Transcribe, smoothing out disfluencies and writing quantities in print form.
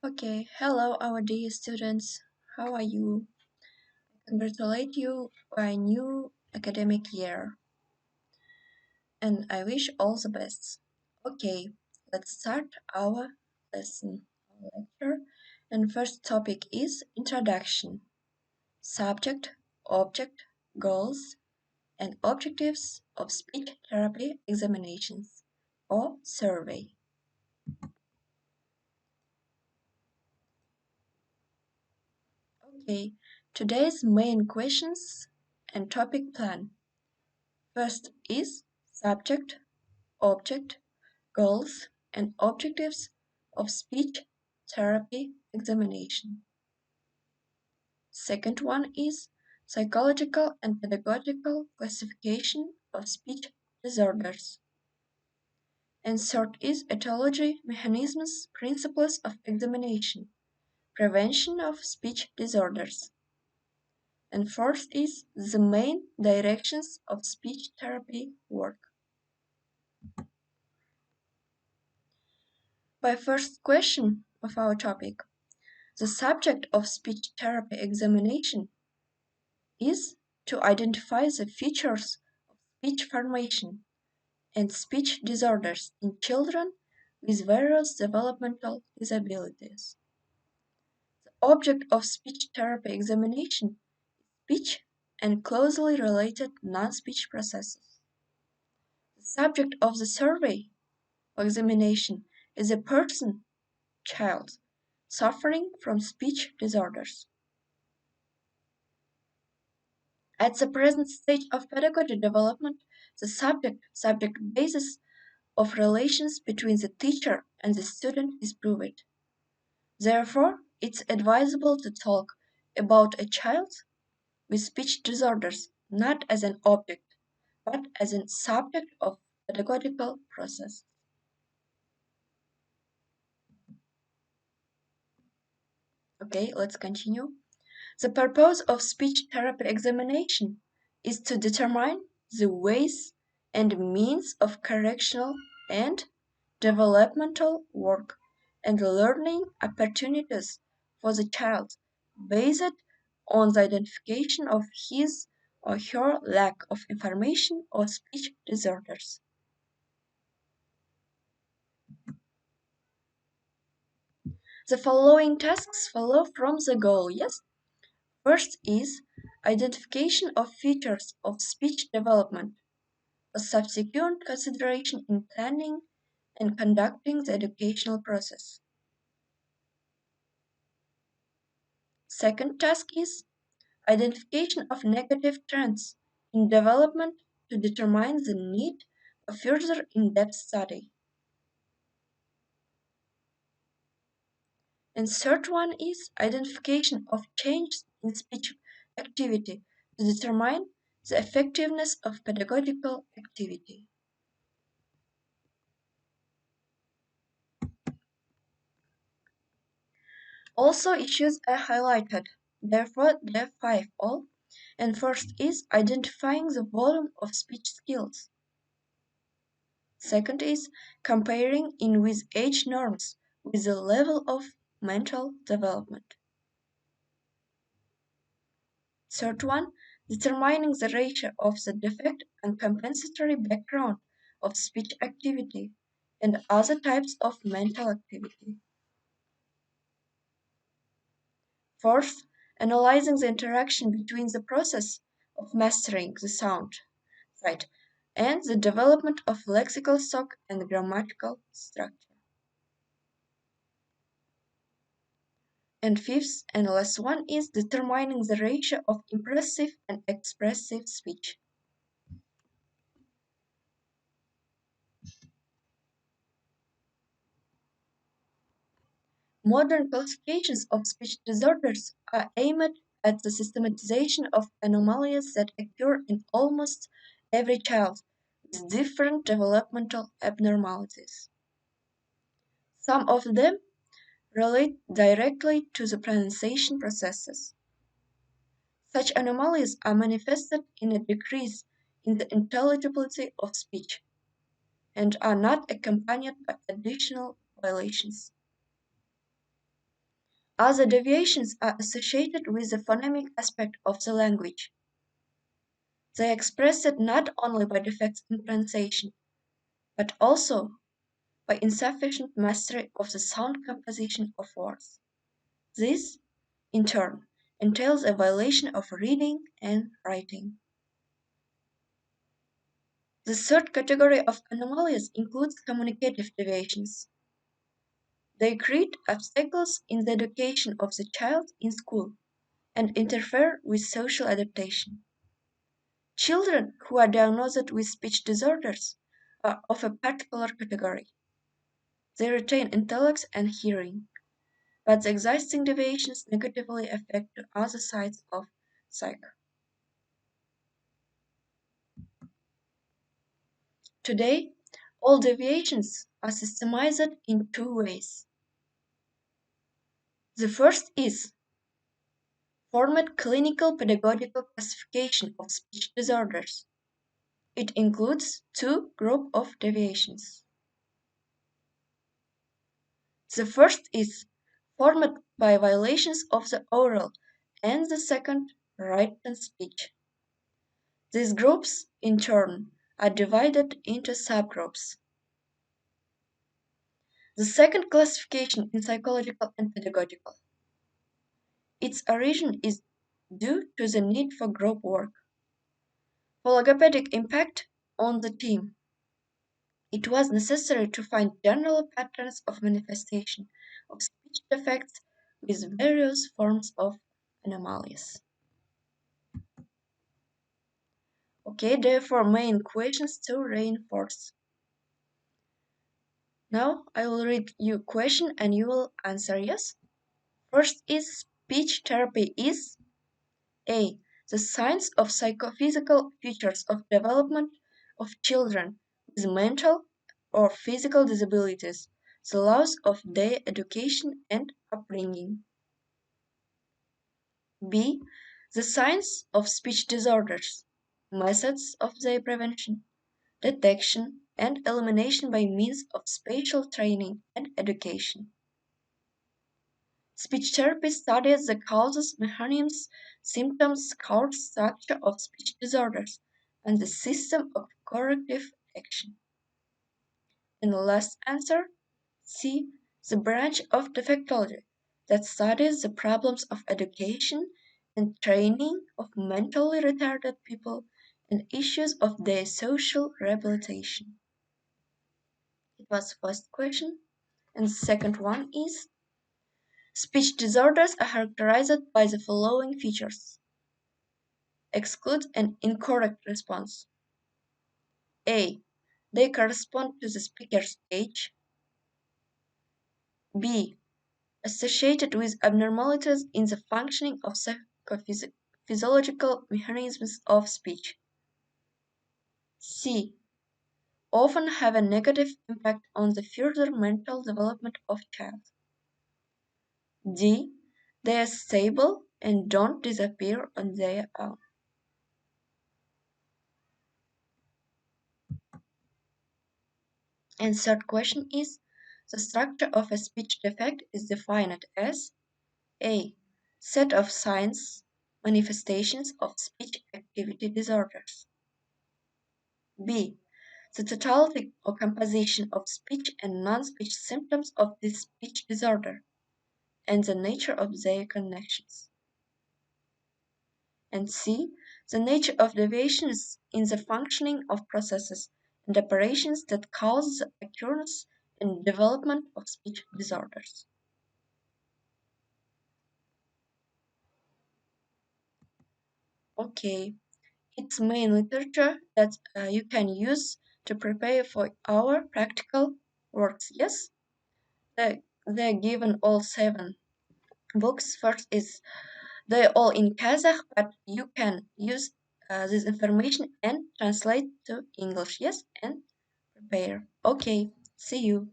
Okay, hello our dear students. How are you? I congratulate you for a new academic year and I wish all the best. Okay, let's start our lesson, our lecture. And first topic is introduction. Subject, object, goals, and objectives of speech therapy examinations or survey. Okay, today's main questions and topic plan. First is subject, object, goals, and objectives of speech therapy examination. Second one is psychological and pedagogical classification of speech disorders. And third is etiology, mechanisms, principles of examination, prevention of speech disorders. And fourth is the main directions of speech therapy work. By first question of our topic, the subject of speech therapy examination is to identify the features of speech formation and speech disorders in children with various developmental disabilities. The object of speech therapy examination is speech and closely related non-speech processes. The subject of the survey or examination is a person, child, suffering from speech disorders. At the present stage of pedagogy development, the subject basis of relations between the teacher and the student is proved. Therefore, it's advisable to talk about a child with speech disorders not as an object, but as a subject of pedagogical process. Okay, let's continue. The purpose of speech therapy examination is to determine the ways and means of correctional and developmental work and learning opportunities for the child based on the identification of his or her lack of information or speech disorders. The following tasks follow from the goal, yes? First is identification of features of speech development, a subsequent consideration in planning and conducting the educational process. Second task is identification of negative trends in development to determine the need of further in-depth study. And third one is identification of changes in speech activity to determine the effectiveness of pedagogical activity. Also issues are highlighted, therefore there are 5 all. And first is identifying the volume of speech skills. Second is comparing in with age norms with the level of mental development. Third one, determining the ratio of the defect and compensatory background of speech activity and other types of mental activity. Fourth, analyzing the interaction between the process of mastering the sound, right, and the development of lexical stock and grammatical structure. And fifth and last one is determining the ratio of impressive and expressive speech. Modern classifications of speech disorders are aimed at the systematization of anomalies that occur in almost every child with different developmental abnormalities. Some of them relate directly to the pronunciation processes. Such anomalies are manifested in a decrease in the intelligibility of speech and are not accompanied by additional violations. Other deviations are associated with the phonemic aspect of the language. They express it not only by defects in pronunciation, but also by insufficient mastery of the sound composition of words. This, in turn, entails a violation of reading and writing. The third category of anomalies includes communicative deviations. They create obstacles in the education of the child in school and interfere with social adaptation. Children who are diagnosed with speech disorders are of a particular category. They retain intellect and hearing, but the existing deviations negatively affect the other sides of psyche. Today, all deviations are systemized in two ways. The first is format clinical pedagogical classification of speech disorders. It includes two groups of deviations. The first is formed by violations of the oral, and the second, written speech. These groups, in turn, are divided into subgroups. The second classification is psychological and pedagogical. Its origin is due to the need for group work. For logopedic impact on the team, it was necessary to find general patterns of manifestation of speech defects with various forms of anomalies. Okay, therefore main questions to reinforce. Now I will read you question and you will answer yes. First is speech therapy is A. The science of psychophysical features of development of children with mental or physical disabilities, the laws of their education and upbringing. B. The science of speech disorders, methods of their prevention, detection, and elimination by means of spatial training and education. Speech therapy studies the causes, mechanisms, symptoms, cause, structure of speech disorders, and the system of corrective action. And the last answer, C. The branch of defectology that studies the problems of education and training of mentally retarded people and issues of their social rehabilitation. It was first question. And the second one is speech disorders are characterized by the following features. Exclude an incorrect response. A. They correspond to the speaker's age. B. Associated with abnormalities in the functioning of physiological mechanisms of speech. C. Often have a negative impact on the further mental development of child. D. They are stable and don't disappear on their own. And third question is, the structure of a speech defect is defined as A. Set of signs, manifestations of speech activity disorders. B. The totality or composition of speech and non-speech symptoms of this speech disorder, and the nature of their connections. And C. The nature of deviations in the functioning of processes and operations that cause the occurrence and development of speech disorders. Okay, it's main literature that you can use to prepare for our practical works. Yes, they're given all 7 books. First is they're all in Kazakh, but you can use this information and translate to English. Yes, and prepare. Okay, see you.